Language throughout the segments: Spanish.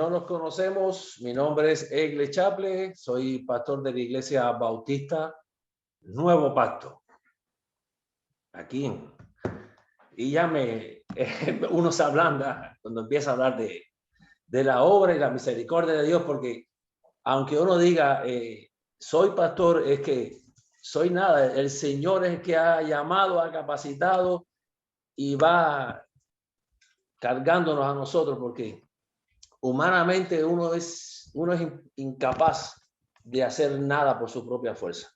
No nos conocemos, mi nombre es Egle Chaple, soy pastor de la Iglesia Bautista Nuevo Pacto, aquí. Y ya uno se ablanda cuando empieza a hablar de la obra y la misericordia de Dios, porque aunque uno diga, soy pastor, es que soy nada, el Señor es el que ha llamado, ha capacitado y va cargándonos a nosotros, porque humanamente uno es incapaz de hacer nada por su propia fuerza.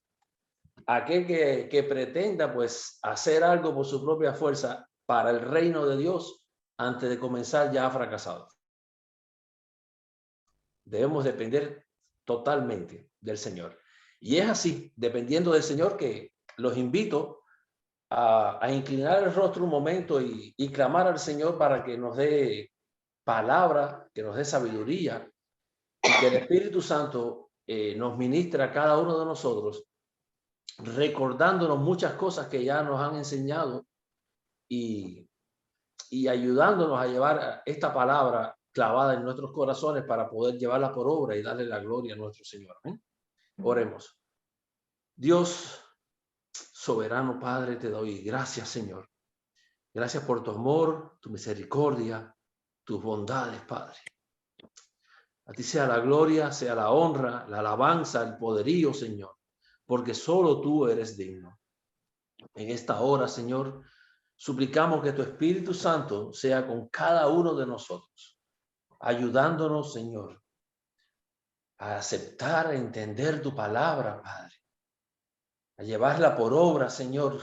Aquel que pretenda pues hacer algo por su propia fuerza para el reino de Dios, antes de comenzar ya ha fracasado. Debemos depender totalmente del Señor. Y es así, dependiendo del Señor, que los invito a inclinar el rostro un momento y clamar al Señor para que nos dé palabra, que nos dé sabiduría, y que el Espíritu Santo nos ministra a cada uno de nosotros, recordándonos muchas cosas que ya nos han enseñado y ayudándonos a llevar esta palabra clavada en nuestros corazones para poder llevarla por obra y darle la gloria a nuestro Señor. Oremos. Dios, soberano Padre, te doy gracias, Señor. Gracias por tu amor, tu misericordia, tus bondades, Padre. A ti sea la gloria, sea la honra, la alabanza, el poderío, Señor, porque solo tú eres digno. En esta hora, Señor, suplicamos que tu Espíritu Santo sea con cada uno de nosotros, ayudándonos, Señor, a aceptar, a entender tu palabra, Padre, a llevarla por obra, Señor,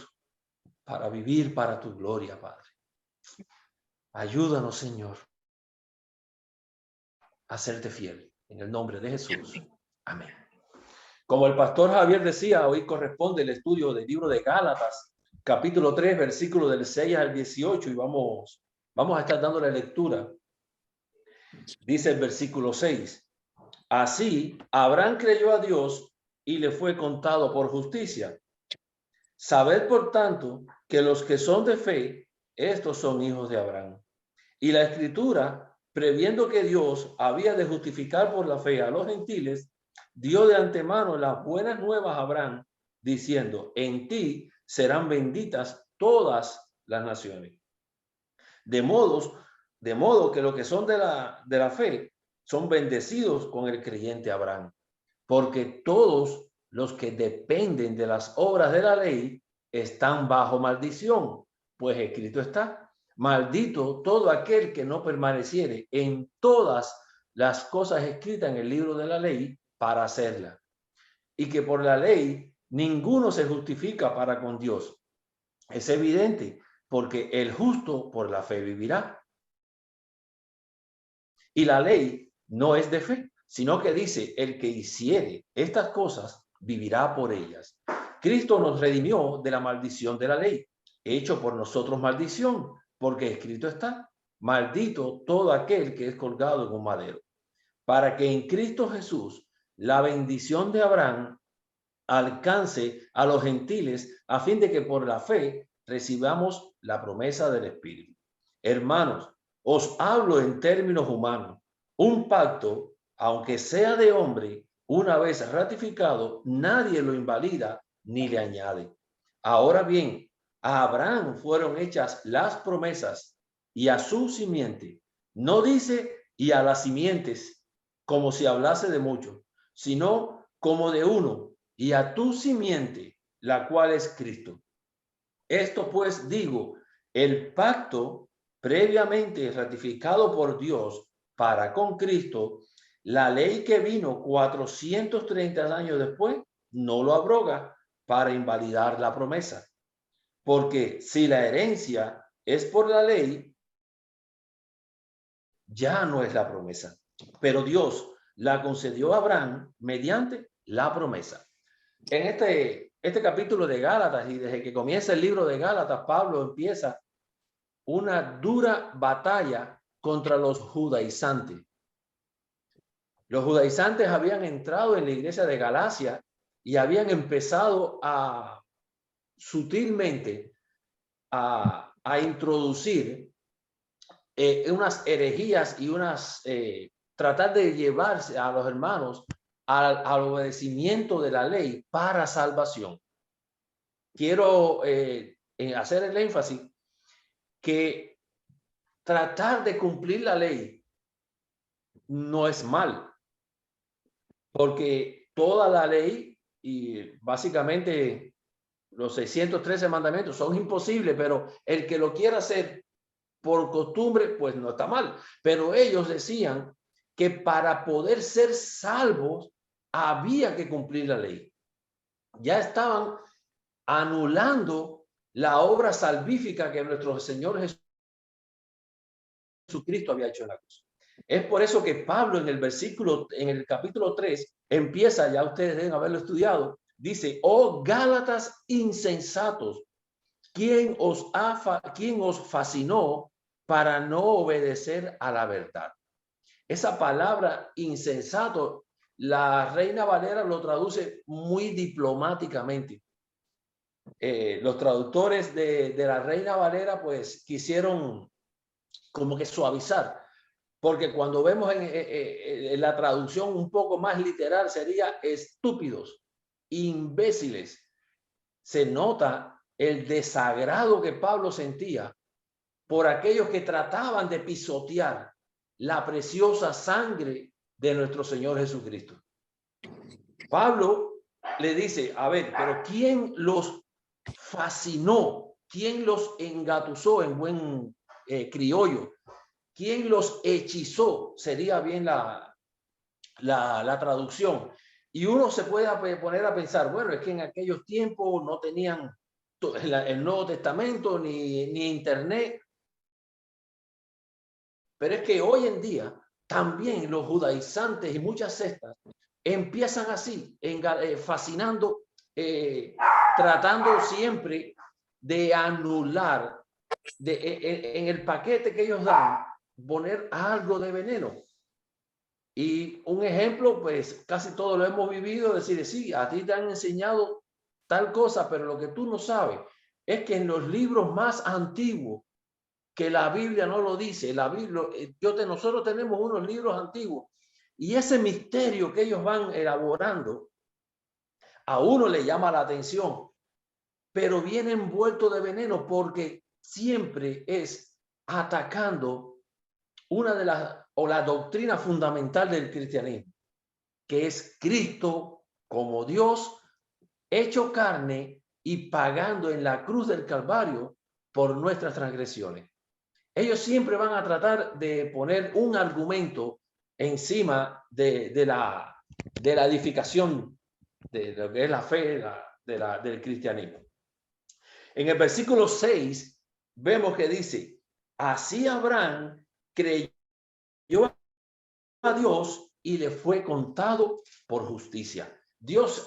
para vivir para tu gloria, Padre. Ayúdanos, Señor, a serte fiel. En el nombre de Jesús. Amén. Como el pastor Javier decía, hoy corresponde el estudio del libro de Gálatas, capítulo 3, versículo del 6 al 18, y vamos a estar dando la lectura. Dice el versículo 6. Así, Abraham creyó a Dios y le fue contado por justicia. Sabed, por tanto, que los que son de fe, estos son hijos de Abraham. Y la Escritura, previendo que Dios había de justificar por la fe a los gentiles, dio de antemano las buenas nuevas a Abraham, diciendo, en ti serán benditas todas las naciones. De modo que los que son de la fe son bendecidos con el creyente Abraham, porque todos los que dependen de las obras de la ley están bajo maldición, pues escrito está, maldito todo aquel que no permaneciere en todas las cosas escritas en el libro de la ley para hacerla. Y que por la ley ninguno se justifica para con Dios. Es evidente, porque el justo por la fe vivirá. Y la ley no es de fe, sino que dice, el que hiciere estas cosas vivirá por ellas. Cristo nos redimió de la maldición de la ley, hecho por nosotros maldición, porque escrito está, maldito todo aquel que es colgado en un madero, para que en Cristo Jesús la bendición de Abraham alcance a los gentiles, a fin de que por la fe recibamos la promesa del Espíritu. Hermanos, os hablo en términos humanos. Un pacto, aunque sea de hombre, una vez ratificado, nadie lo invalida ni le añade. Ahora bien, a Abraham fueron hechas las promesas y a su simiente. No dice y a las simientes, como si hablase de muchos, sino como de uno, y a tu simiente, la cual es Cristo. Esto pues digo, el pacto previamente ratificado por Dios para con Cristo, la ley que vino 430 años después, no lo abroga para invalidar la promesa. Porque si la herencia es por la ley, ya no es la promesa. Pero Dios la concedió a Abraham mediante la promesa. En este capítulo de Gálatas, y desde que comienza el libro de Gálatas, Pablo empieza una dura batalla contra los judaizantes. Los judaizantes habían entrado en la iglesia de Galacia y habían empezado a sutilmente a introducir unas herejías y unas tratar de llevarse a los hermanos al obedecimiento de la ley para salvación. Quiero hacer el énfasis que tratar de cumplir la ley no es mal, porque toda la ley y básicamente los 613 mandamientos son imposibles, pero el que lo quiera hacer por costumbre, pues no está mal. Pero ellos decían que para poder ser salvos había que cumplir la ley. Ya estaban anulando la obra salvífica que nuestro Señor Jesucristo había hecho en la cruz. Es por eso que Pablo en el capítulo 3, empieza, ya ustedes deben haberlo estudiado, dice: oh Gálatas insensatos, ¿quién os fascinó para no obedecer a la verdad? Esa palabra insensato, la Reina Valera lo traduce muy diplomáticamente. Los traductores de la Reina Valera pues quisieron como que suavizar, porque cuando vemos en la traducción un poco más literal sería estúpidos, imbéciles. Se nota el desagrado que Pablo sentía por aquellos que trataban de pisotear la preciosa sangre de nuestro Señor Jesucristo. Pablo le dice: a ver, pero ¿quién los fascinó? ¿Quién los engatusó en buen criollo? ¿Quién los hechizó? Sería bien la traducción. Y uno se puede poner a pensar, bueno, es que en aquellos tiempos no tenían el Nuevo Testamento ni internet. Pero es que hoy en día también los judaizantes y muchas sectas empiezan así, fascinando, tratando siempre de anular en el paquete que ellos dan, poner algo de veneno. Y un ejemplo, pues casi todo lo hemos vivido, decir: sí, a ti te han enseñado tal cosa, pero lo que tú no sabes es que en los libros más antiguos, que la Biblia no lo dice, la Biblia, nosotros tenemos unos libros antiguos, y ese misterio que ellos van elaborando a uno le llama la atención, pero viene envuelto de veneno, porque siempre es atacando una de la doctrina fundamental del cristianismo, que es Cristo como Dios hecho carne y pagando en la cruz del Calvario por nuestras transgresiones. Ellos siempre van a tratar de poner un argumento encima de la edificación de lo que es la fe del cristianismo. En el versículo 6 vemos que dice: así Abraham creyó a Dios y le fue contado por justicia.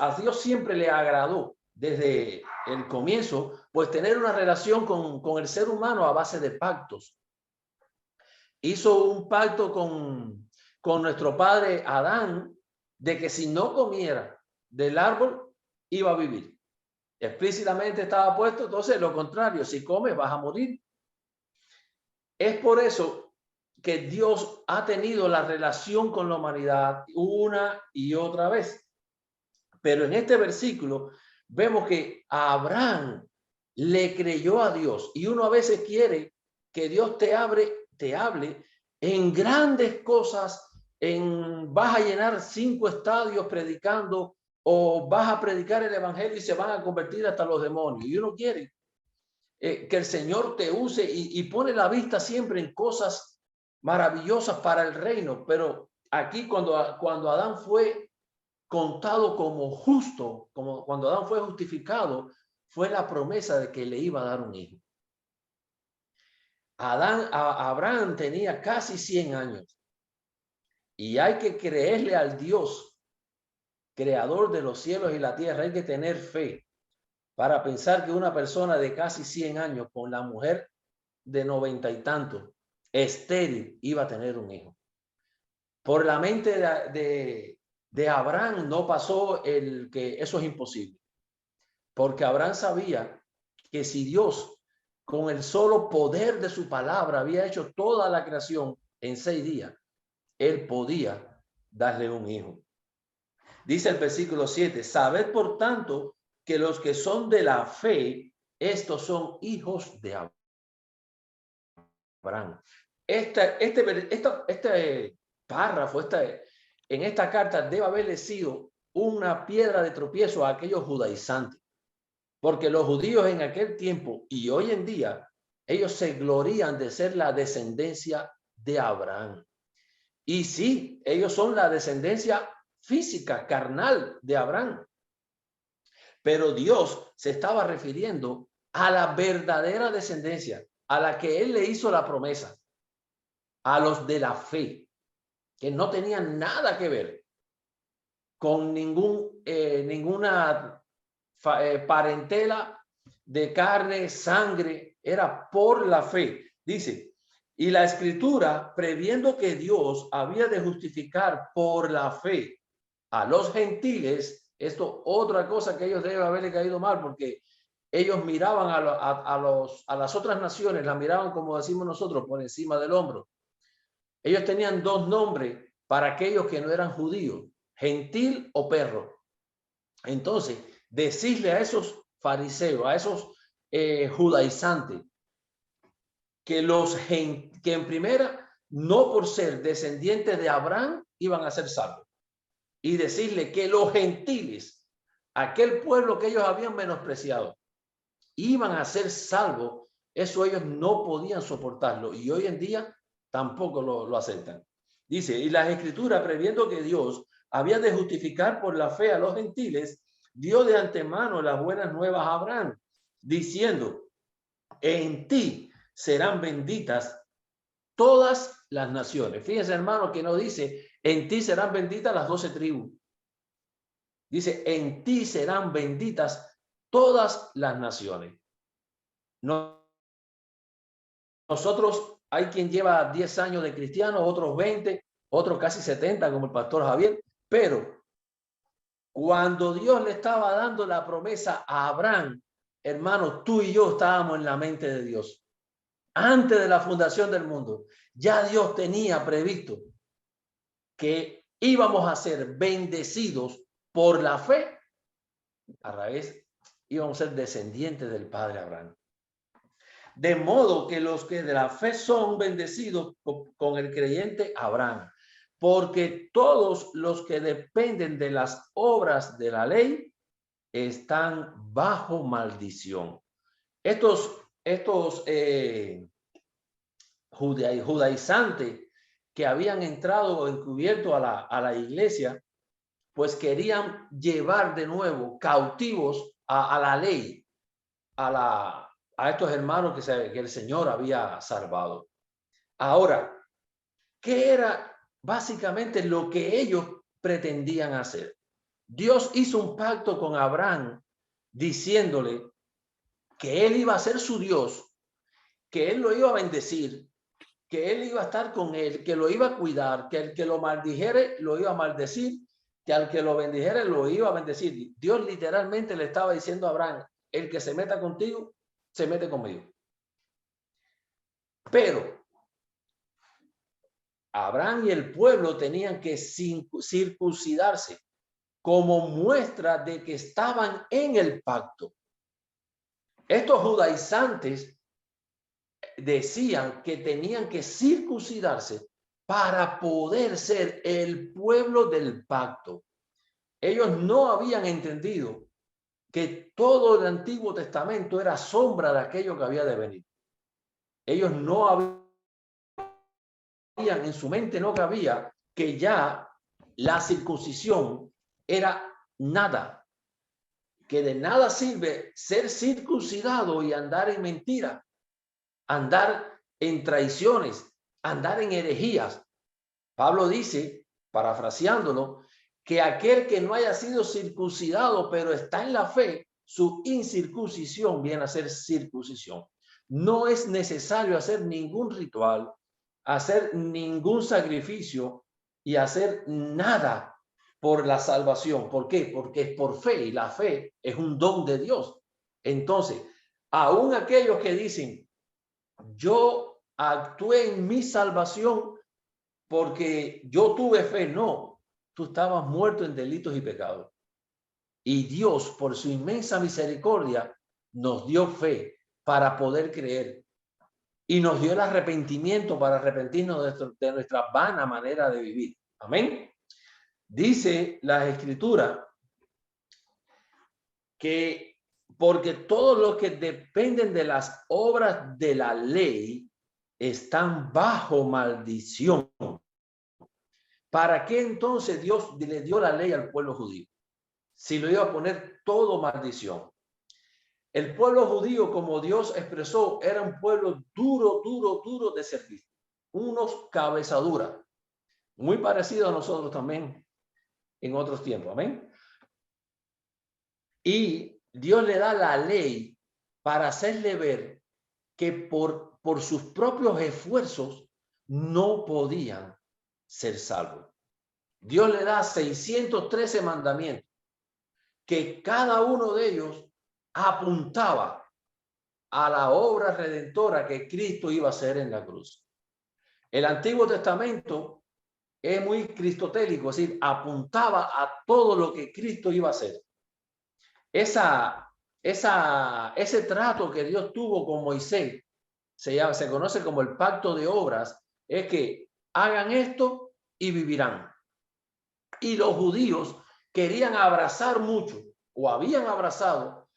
A Dios siempre le agradó desde el comienzo, pues tener una relación con el ser humano a base de pactos. Hizo un pacto con nuestro padre Adán de que si no comiera del árbol iba a vivir. Explícitamente estaba puesto, entonces lo contrario, si comes vas a morir. Es por eso que Dios ha tenido la relación con la humanidad una y otra vez. Pero en este versículo vemos que a Abraham le creyó a Dios, y uno a veces quiere que Dios te hable en grandes cosas, vas a llenar 5 estadios predicando, o vas a predicar el evangelio y se van a convertir hasta los demonios. Y uno quiere que el Señor te use y pone la vista siempre en cosas maravillosas para el reino. Pero aquí cuando Adán fue contado como justo, como cuando Adán fue justificado, fue la promesa de que le iba a dar un hijo. Abraham tenía casi 100 años, y hay que creerle al Dios creador de los cielos y la tierra. Hay que tener fe para pensar que una persona de casi 100 años con la mujer de 90 y tantos, estéril, iba a tener un hijo. Por la mente de Abraham no pasó el que eso es imposible, porque Abraham sabía que si Dios, con el solo poder de su palabra, había hecho toda la creación en 6 días, él podía darle un hijo. Dice el versículo 7, sabed por tanto que los que son de la fe, estos son hijos de Abraham. Este párrafo, en esta carta debe haberle sido una piedra de tropiezo a aquellos judaizantes, porque los judíos en aquel tiempo y hoy en día, ellos se glorían de ser la descendencia de Abraham. Y sí, ellos son la descendencia física, carnal de Abraham. Pero Dios se estaba refiriendo a la verdadera descendencia, a la que él le hizo la promesa, a los de la fe, que no tenían nada que ver con ninguna parentela de carne, sangre, era por la fe. Dice, y la escritura, previendo que Dios había de justificar por la fe a los gentiles, esto otra cosa que ellos deben haberle caído mal, porque ellos miraban a las otras naciones, las miraban como decimos nosotros, por encima del hombro. Ellos tenían dos nombres para aquellos que no eran judíos, gentil o perro. Entonces, decirle a esos fariseos, a esos judaizantes, que en primera, no por ser descendientes de Abraham, iban a ser salvos. Y decirle que los gentiles, aquel pueblo que ellos habían menospreciado, iban a ser salvos, eso ellos no podían soportarlo. Y hoy en día tampoco lo aceptan. Dice, y las escrituras, previendo que Dios había de justificar por la fe a los gentiles, dio de antemano las buenas nuevas a Abraham, diciendo, en ti serán benditas todas las naciones. Fíjense, hermano, que no dice, en ti serán benditas las 12 tribus. Dice, en ti serán benditas todas las naciones. Nosotros, hay quien lleva 10 años de cristianos, otros 20, otros casi 70, como el pastor Javier, pero cuando Dios le estaba dando la promesa a Abraham, hermano, tú y yo estábamos en la mente de Dios. Antes de la fundación del mundo, ya Dios tenía previsto que íbamos a ser bendecidos por la fe. A raíz, íbamos a ser descendientes del padre Abraham. De modo que los que de la fe son bendecidos con el creyente Abraham, porque todos los que dependen de las obras de la ley están bajo maldición. Estos judaizantes que habían entrado encubierto a la iglesia, pues querían llevar de nuevo cautivos a la ley, a estos hermanos que el Señor había salvado. Ahora, ¿qué era básicamente lo que ellos pretendían hacer? Dios hizo un pacto con Abraham diciéndole que él iba a ser su Dios, que él lo iba a bendecir, que él iba a estar con él, que lo iba a cuidar, que el que lo maldijere lo iba a maldecir, que al que lo bendijere lo iba a bendecir. Dios literalmente le estaba diciendo a Abraham, el que se meta contigo, se mete conmigo. Pero Abraham y el pueblo tenían que circuncidarse como muestra de que estaban en el pacto. Estos judaizantes decían que tenían que circuncidarse para poder ser el pueblo del pacto. Ellos no habían entendido que todo el Antiguo Testamento era sombra de aquello que había de venir. Ellos no habían, en su mente no cabía que ya la circuncisión era nada, que de nada sirve ser circuncidado y andar en mentira, andar en traiciones, andar en herejías. Pablo dice, parafraseándolo, que aquel que no haya sido circuncidado, pero está en la fe, su incircuncisión viene a ser circuncisión. No es necesario hacer ningún ritual, hacer ningún sacrificio y hacer nada por la salvación. ¿Por qué? Porque es por fe y la fe es un don de Dios. Entonces, aún aquellos que dicen, yo actué en mi salvación porque yo tuve fe. No, tú estabas muerto en delitos y pecados. Y Dios, por su inmensa misericordia, nos dio fe para poder creer. Y nos dio el arrepentimiento para arrepentirnos de nuestra vana manera de vivir. Amén. Dice la Escritura que porque todos los que dependen de las obras de la ley están bajo maldición. ¿Para qué entonces Dios le dio la ley al pueblo judío? Si lo iba a poner todo maldición. El pueblo judío, como Dios expresó, era un pueblo duro, duro, duro de servir. Unos cabezaduras. Muy parecido a nosotros también en otros tiempos. Amén. Y Dios le da la ley para hacerle ver que por sus propios esfuerzos no podían ser salvos. Dios le da 613 mandamientos, que cada uno de ellos apuntaba a la obra redentora que Cristo iba a hacer en la cruz. El Antiguo Testamento es muy cristotélico, es decir, apuntaba a todo lo que Cristo iba a hacer. Ese trato que Dios tuvo con Moisés se conoce como el pacto de obras, es que hagan esto y vivirán. Y los judíos querían abrazar mucho, o habían abrazado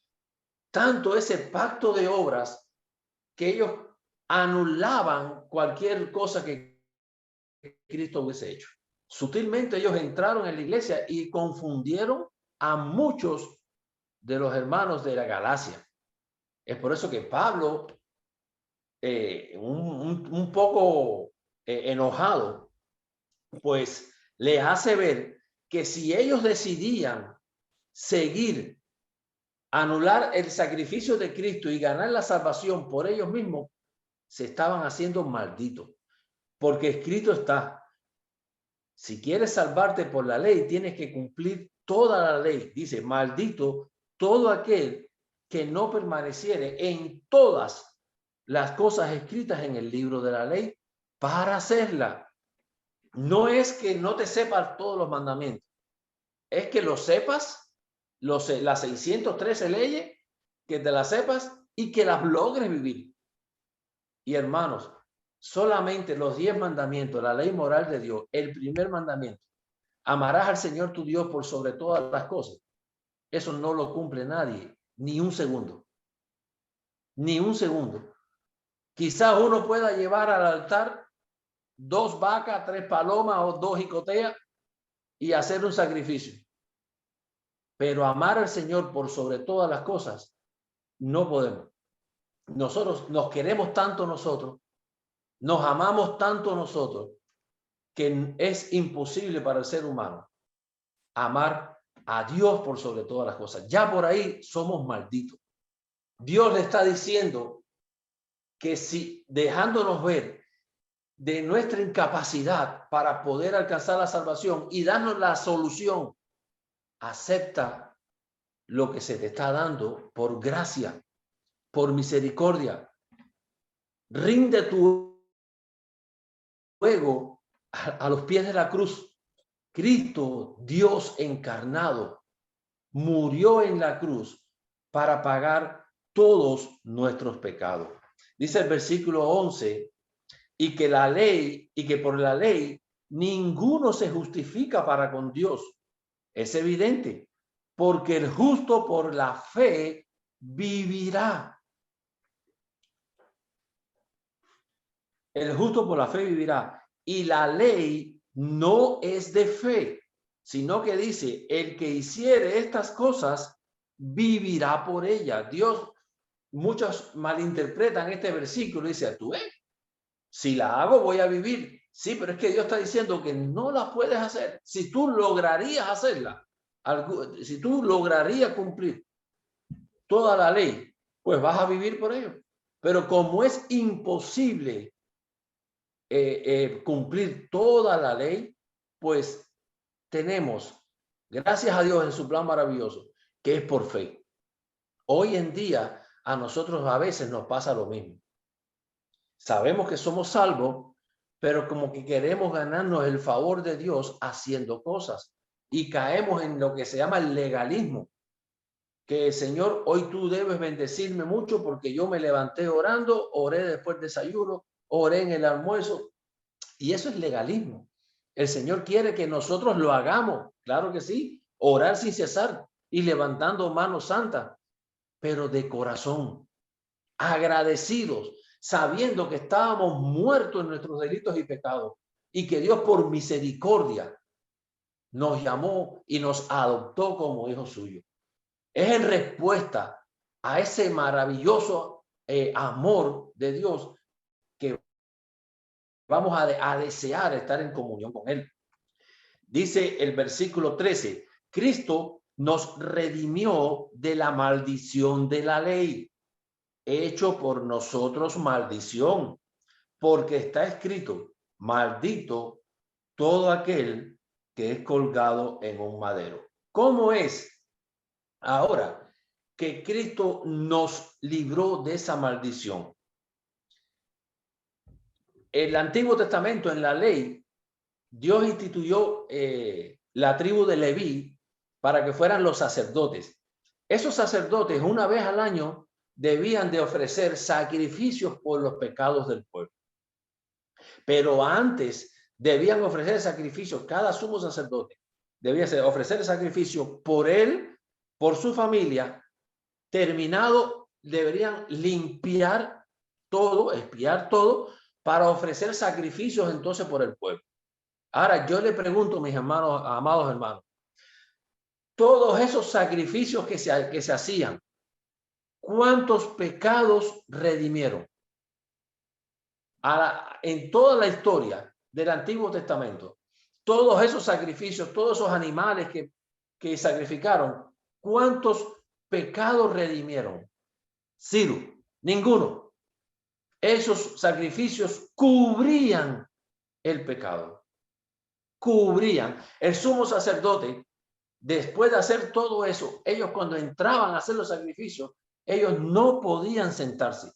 tanto ese pacto de obras, que ellos anulaban cualquier cosa que Cristo hubiese hecho. Sutilmente ellos entraron en la iglesia y confundieron a muchos de los hermanos de la Galacia. Es por eso que Pablo, un poco enojado, pues les hace ver que si ellos decidían seguir, anular el sacrificio de Cristo y ganar la salvación por ellos mismos, se estaban haciendo malditos. Porque escrito está, si quieres salvarte por la ley, tienes que cumplir toda la ley. Dice, maldito todo aquel que no permaneciere en todas las cosas escritas en el libro de la ley para hacerla. No es que no te sepas todos los mandamientos, es que lo sepas, las 613 leyes, que te las sepas y que las logres vivir. Y hermanos, solamente los 10 mandamientos, la ley moral de Dios, el primer mandamiento, amarás al Señor tu Dios por sobre todas las cosas. Eso no lo cumple nadie, ni un segundo. Ni un segundo. Quizás uno pueda llevar al altar 2 vacas, 3 palomas o 2 jicoteas y hacer un sacrificio. Pero amar al Señor por sobre todas las cosas, no podemos. Nosotros nos queremos tanto nosotros, nos amamos tanto nosotros, que es imposible para el ser humano amar a Dios por sobre todas las cosas. Ya por ahí somos malditos. Dios le está diciendo que si dejándonos ver de nuestra incapacidad para poder alcanzar la salvación y darnos la solución, acepta lo que se te está dando por gracia, por misericordia. Rinde tu ego a los pies de la cruz. Cristo, Dios encarnado, murió en la cruz para pagar todos nuestros pecados. Dice el versículo 11, y que por la ley ninguno se justifica para con Dios. Es evidente, porque el justo por la fe vivirá. El justo por la fe vivirá. Y la ley no es de fe, sino que dice, el que hiciere estas cosas vivirá por ella. Dios, muchos malinterpretan este versículo y dicen, tú ves, si la hago voy a vivir. Sí, pero es que Dios está diciendo que no la puedes hacer. Si tú lograrías hacerla, si tú lograrías cumplir toda la ley, pues vas a vivir por ello. Pero como es imposible cumplir toda la ley, pues tenemos, gracias a Dios en su plan maravilloso, que es por fe. Hoy en día a nosotros a veces nos pasa lo mismo. Sabemos que somos salvos, pero como que queremos ganarnos el favor de Dios haciendo cosas y caemos en lo que se llama el legalismo, que Señor, hoy tú debes bendecirme mucho porque yo me levanté orando, oré después de desayuno, oré en el almuerzo, y eso es legalismo. El Señor quiere que nosotros lo hagamos, claro que sí, orar sin cesar y levantando manos santas, pero de corazón, agradecidos, sabiendo que estábamos muertos en nuestros delitos y pecados y que Dios por misericordia nos llamó y nos adoptó como hijos suyos. Es en respuesta a ese maravilloso amor de Dios que vamos a desear estar en comunión con Él. Dice el versículo 13, Cristo nos redimió de la maldición de la ley, hecho por nosotros maldición, porque está escrito, maldito todo aquel que es colgado en un madero. ¿Cómo es ahora que Cristo nos libró de esa maldición? El Antiguo Testamento, en la ley, Dios instituyó la tribu de Leví para que fueran los sacerdotes. Esos sacerdotes, una vez al año, debían de ofrecer sacrificios por los pecados del pueblo. Pero antes debían ofrecer sacrificios, cada sumo sacerdote debía ofrecer sacrificio por él, por su familia. Terminado, deberían limpiar todo, expiar todo, para ofrecer sacrificios entonces por el pueblo. Ahora yo le pregunto, mis hermanos, amados hermanos, todos esos sacrificios que se hacían, ¿cuántos pecados redimieron? En toda la historia del Antiguo Testamento, todos esos sacrificios, todos esos animales que sacrificaron, ¿cuántos pecados redimieron? Cero, ninguno. Esos sacrificios cubrían el pecado, cubrían. El sumo sacerdote, después de hacer todo eso, ellos cuando entraban a hacer los sacrificios, ellos no podían sentarse.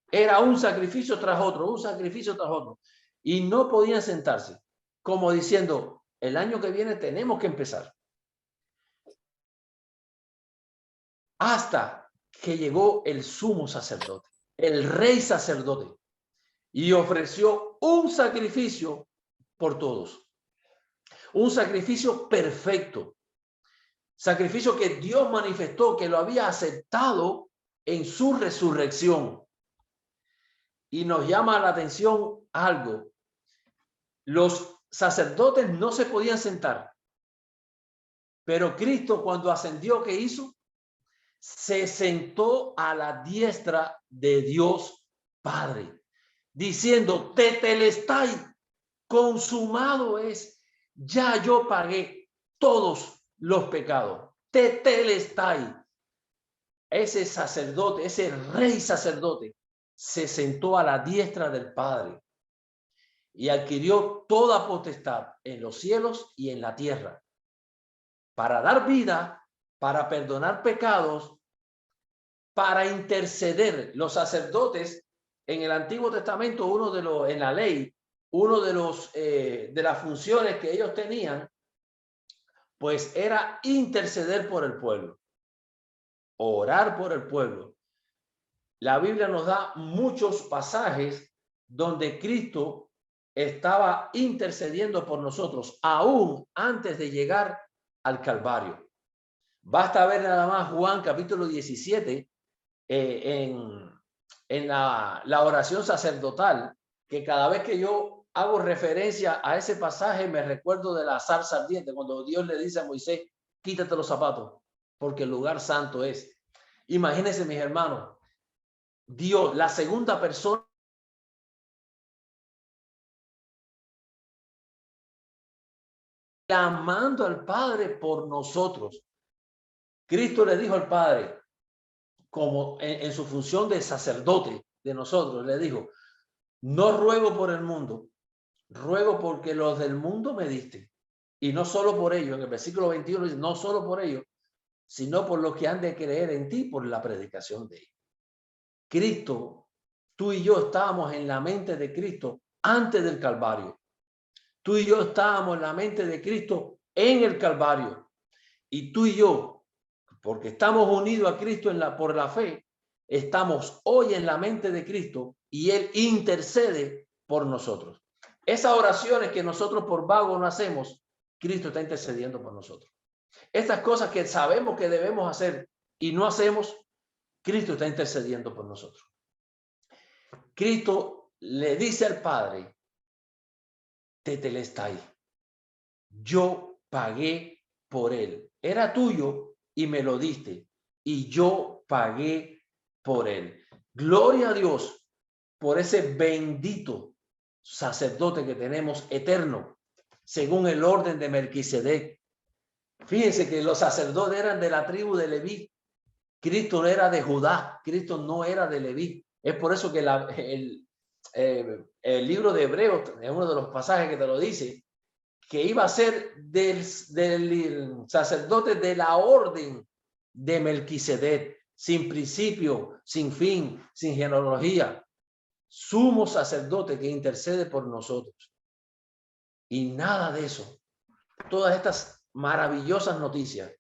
Era un sacrificio tras otro, un sacrificio tras otro. Y no podían sentarse, como diciendo, el año que viene tenemos que empezar. Hasta que llegó el sumo sacerdote, el rey sacerdote, y ofreció un sacrificio por todos. Un sacrificio perfecto. Sacrificio que Dios manifestó que lo había aceptado en su resurrección. Y nos llama la atención algo. Los sacerdotes no se podían sentar, pero Cristo cuando ascendió, ¿qué hizo? Se sentó a la diestra de Dios Padre, diciendo, tetelestai, consumado es, ya yo pagué todos los pecados. Tetelestai. Ese sacerdote, ese rey sacerdote, se sentó a la diestra del Padre y adquirió toda potestad en los cielos y en la tierra para dar vida, para perdonar pecados, para interceder. Los sacerdotes en el Antiguo Testamento, en la ley, uno de las funciones que ellos tenían, pues era interceder por el pueblo, orar por el pueblo. La Biblia nos da muchos pasajes donde Cristo estaba intercediendo por nosotros, aún antes de llegar al Calvario. Basta ver nada más Juan capítulo 17 en la oración sacerdotal, que cada vez que yo hago referencia a ese pasaje me recuerdo de la zarza ardiente, cuando Dios le dice a Moisés, quítate los zapatos, porque el lugar santo es. Imagínense, mis hermanos, Dios, la segunda persona, clamando al Padre por nosotros. Cristo le dijo al Padre, como en su función de sacerdote de nosotros, le dijo, no ruego por el mundo, ruego porque los del mundo me diste. Y no solo por ellos, en el versículo 21 dice, no solo por ellos, sino por los que han de creer en ti por la predicación de ellos. Cristo, tú y yo estábamos en la mente de Cristo antes del Calvario. Tú y yo estábamos en la mente de Cristo en el Calvario. Y tú y yo, porque estamos unidos a Cristo por la fe, estamos hoy en la mente de Cristo y Él intercede por nosotros. Esas oraciones que nosotros por vago no hacemos, Cristo está intercediendo por nosotros. Estas cosas que sabemos que debemos hacer y no hacemos, Cristo está intercediendo por nosotros. Cristo le dice al Padre, Tetelestai, yo pagué por él. Era tuyo y me lo diste. Y yo pagué por él. Gloria a Dios por ese bendito sacerdote que tenemos eterno, según el orden de Melquisedec. Fíjense que los sacerdotes eran de la tribu de Leví. Cristo era de Judá. Cristo no era de Leví. Es por eso que el libro de Hebreos, es uno de los pasajes que te lo dice, que iba a ser del sacerdote de la orden de Melquisedec, sin principio, sin fin, sin genealogía. Sumo sacerdote que intercede por nosotros. Y nada de eso. Todas estas maravillosas noticias,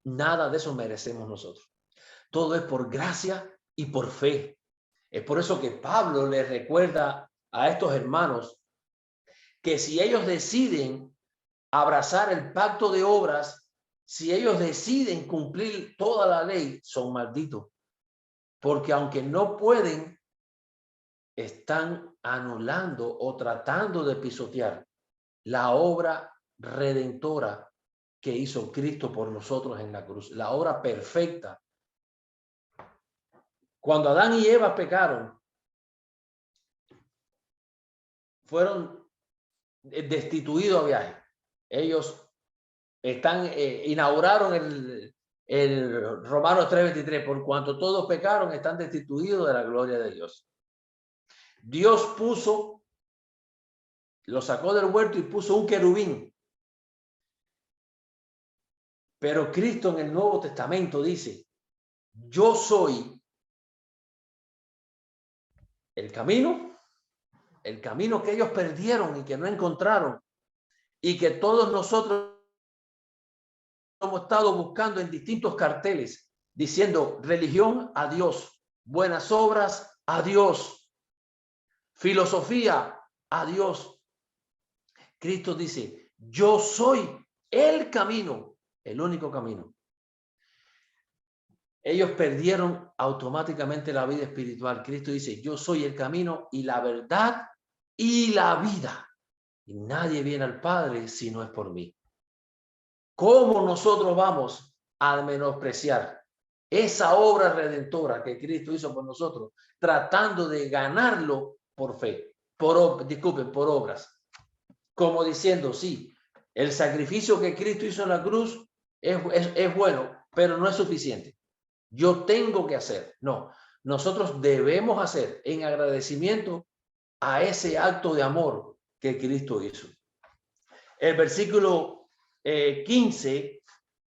nada de eso merecemos nosotros. Todo es por gracia y por fe. Es por eso que Pablo les recuerda a estos hermanos que si ellos deciden abrazar el pacto de obras, si ellos deciden cumplir toda la ley, son malditos. Porque aunque no pueden, están anulando o tratando de pisotear la obra redentora que hizo Cristo por nosotros en la cruz, la obra perfecta. Cuando Adán y Eva pecaron, fueron destituidos a viaje. Ellos inauguraron el Romanos 3:23, por cuanto todos pecaron, están destituidos de la gloria de Dios. Dios lo sacó del huerto y puso un querubín. Pero Cristo en el Nuevo Testamento dice, yo soy el camino que ellos perdieron y que no encontraron y que todos nosotros hemos estado buscando en distintos carteles diciendo religión a Dios, buenas obras a Dios, filosofía a Dios. Cristo dice, yo soy el camino, el único camino. Ellos perdieron automáticamente la vida espiritual. Cristo dice, yo soy el camino y la verdad y la vida. Y nadie viene al Padre si no es por mí. ¿Cómo nosotros vamos a menospreciar esa obra redentora que Cristo hizo por nosotros, tratando de ganarlo por fe, por obras? Como diciendo, sí, el sacrificio que Cristo hizo en la cruz es bueno, pero no es suficiente. Yo tengo que hacer. No, nosotros debemos hacer en agradecimiento a ese acto de amor que Cristo hizo. El versículo 15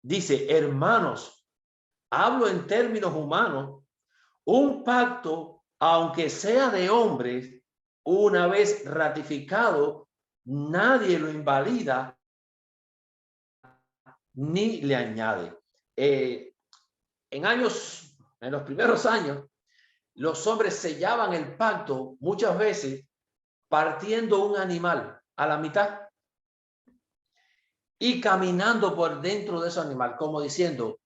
dice, hermanos, hablo en términos humanos, un pacto, aunque sea de hombres, una vez ratificado, nadie lo invalida ni le añade. En los primeros años, los hombres sellaban el pacto muchas veces partiendo un animal a la mitad y caminando por dentro de ese animal, como diciendo,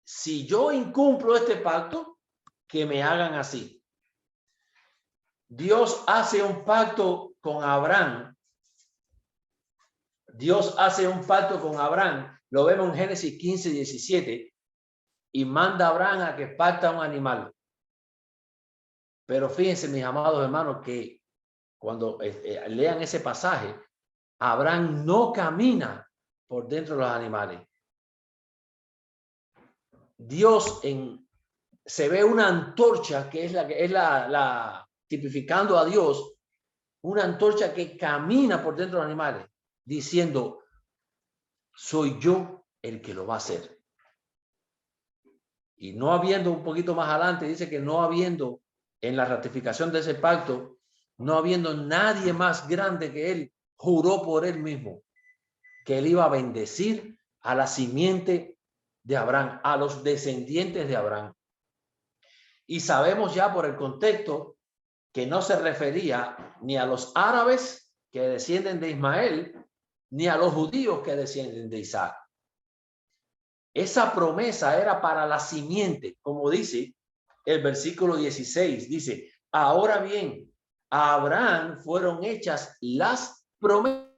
si yo incumplo este pacto, que me hagan así. Dios hace un pacto con Abraham. Dios hace un pacto con Abraham. Lo vemos en Génesis 15:17. Y manda a Abraham a que parta un animal. Pero fíjense, mis amados hermanos, que cuando lean ese pasaje, Abraham no camina por dentro de los animales. Dios se ve una antorcha que es la tipificando a Dios, una antorcha que camina por dentro de los animales, diciendo, soy yo el que lo va a hacer. Y no habiendo, un poquito más adelante, dice que no habiendo en la ratificación de ese pacto no habiendo nadie más grande que él, juró por él mismo que él iba a bendecir a la simiente de Abraham, a los descendientes de Abraham. Y sabemos ya por el contexto que no se refería ni a los árabes que descienden de Ismael, ni a los judíos que descienden de Isaac. Esa promesa era para la simiente, como dice el versículo 16, dice, ahora bien, a Abraham fueron hechas las promesas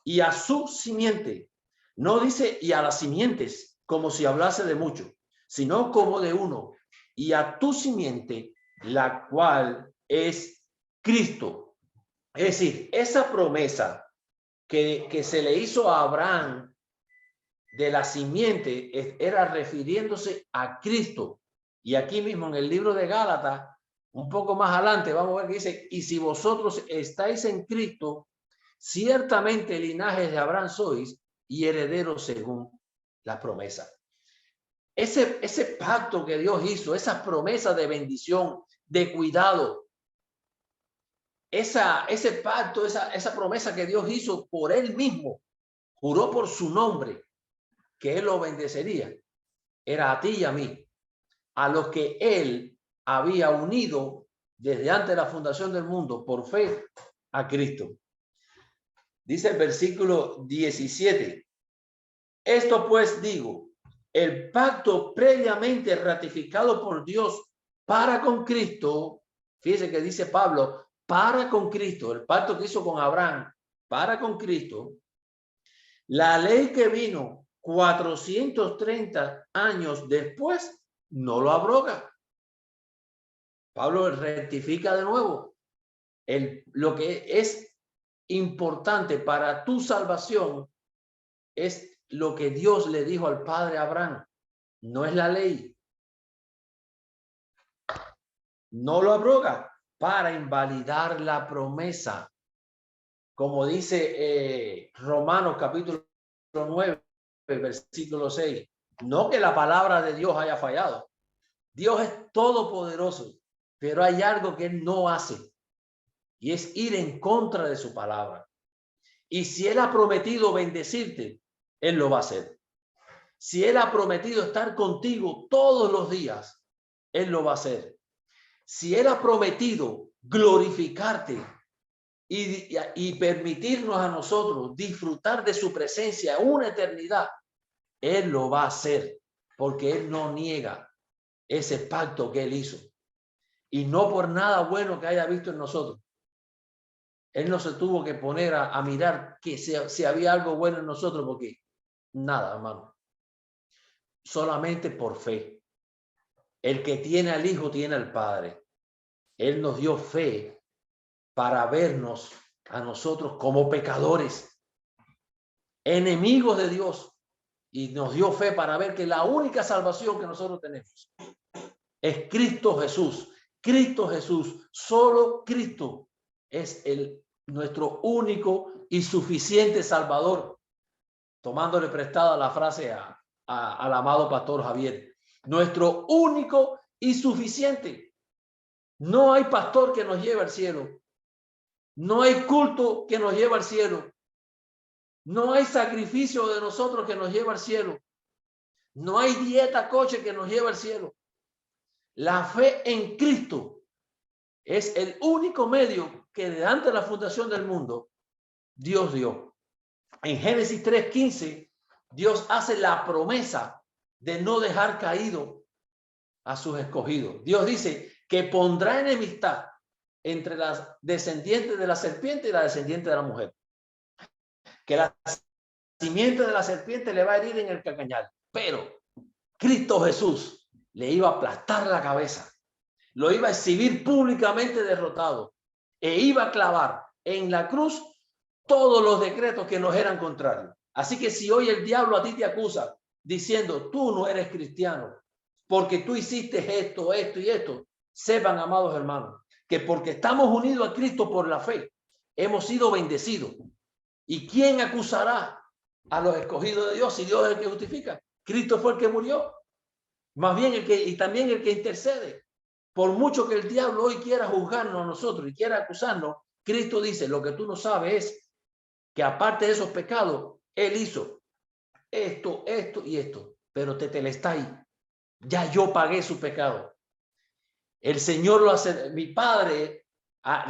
y a su simiente. No dice y a las simientes, como si hablase de mucho, sino como de uno, y a tu simiente, la cual es Cristo. Es decir, esa promesa que se le hizo a Abraham de la simiente era refiriéndose a Cristo. Y aquí mismo en el libro de Gálatas, un poco más adelante, vamos a ver que dice, y si vosotros estáis en Cristo, ciertamente linajes de Abraham sois y herederos según la promesa. Ese pacto que Dios hizo, esas promesas de bendición, de cuidado, ese pacto, esa promesa que Dios hizo por él mismo, juró por su nombre que él lo bendecería, era a ti y a mí, a los que él había unido desde antes de la fundación del mundo por fe a Cristo. Dice el versículo 17, esto pues digo, el pacto previamente ratificado por Dios para con Cristo, fíjese que dice Pablo, para con Cristo, el pacto que hizo con Abraham, para con Cristo, la ley que vino 430 años después, no lo abroga. Pablo rectifica de nuevo. Lo que es importante para tu salvación es lo que Dios le dijo al padre Abraham. No es la ley. No lo abroga para invalidar la promesa. Como dice Romanos capítulo 9, versículo 6. No que la palabra de Dios haya fallado. Dios es todopoderoso, pero hay algo que él no hace y es ir en contra de su palabra. Y si él ha prometido bendecirte, él lo va a hacer. Si él ha prometido estar contigo todos los días, él lo va a hacer. Si él ha prometido glorificarte y permitirnos a nosotros disfrutar de su presencia una eternidad, él lo va a hacer porque él no niega ese pacto que él hizo. Y no por nada bueno que haya visto en nosotros. Él no se tuvo que poner a mirar que si había algo bueno en nosotros, porque nada, hermano. Solamente por fe. El que tiene al Hijo tiene al Padre. Él nos dio fe para vernos a nosotros como pecadores, enemigos de Dios. Y nos dio fe para ver que la única salvación que nosotros tenemos es Cristo Jesús. Cristo Jesús, solo Cristo es nuestro único y suficiente Salvador. Tomándole prestada la frase al amado pastor Javier. Nuestro único y suficiente. No hay pastor que nos lleve al cielo. No hay culto que nos lleve al cielo. No hay sacrificio de nosotros que nos lleve al cielo. No hay dieta coche que nos lleve al cielo. La fe en Cristo es el único medio que desde antes de la fundación del mundo Dios dio. En Génesis 3:15, Dios hace la promesa de no dejar caído a sus escogidos. Dios dice que pondrá enemistad entre las descendientes de la serpiente y la descendiente de la mujer. Que la simiente de la serpiente le va a herir en el calcañar, pero Cristo Jesús le iba a aplastar la cabeza, lo iba a exhibir públicamente derrotado e iba a clavar en la cruz todos los decretos que nos eran contrarios. Así que si hoy el diablo a ti te acusa diciendo tú no eres cristiano porque tú hiciste esto, esto y esto, sepan, amados hermanos, que porque estamos unidos a Cristo por la fe, hemos sido bendecidos. ¿Y quién acusará a los escogidos de Dios si Dios es el que justifica? Cristo fue el que murió. Más bien y también el que intercede. Por mucho que el diablo hoy quiera juzgarnos a nosotros y quiera acusarnos, Cristo dice, lo que tú no sabes es que aparte de esos pecados, Él hizo esto, esto y esto. Pero tetelestai, ya yo pagué su pecado. El Señor lo hace, mi Padre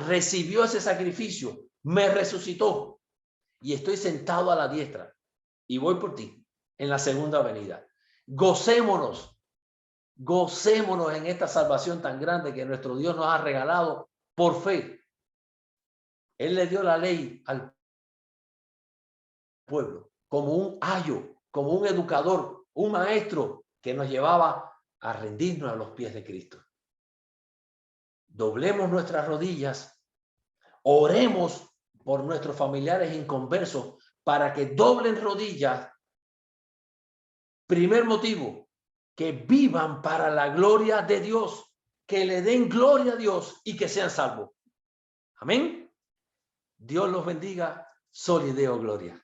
recibió ese sacrificio, me resucitó y estoy sentado a la diestra y voy por ti en la segunda venida. Gocémonos. Gocémonos en esta salvación tan grande que nuestro Dios nos ha regalado por fe. Él le dio la ley al pueblo como un ayo, como un educador, un maestro que nos llevaba a rendirnos a los pies de Cristo. Doblemos nuestras rodillas, oremos por nuestros familiares inconversos para que doblen rodillas. Primer motivo, que vivan para la gloria de Dios, que le den gloria a Dios y que sean salvos. Amén. Dios los bendiga. Soli Deo Gloria.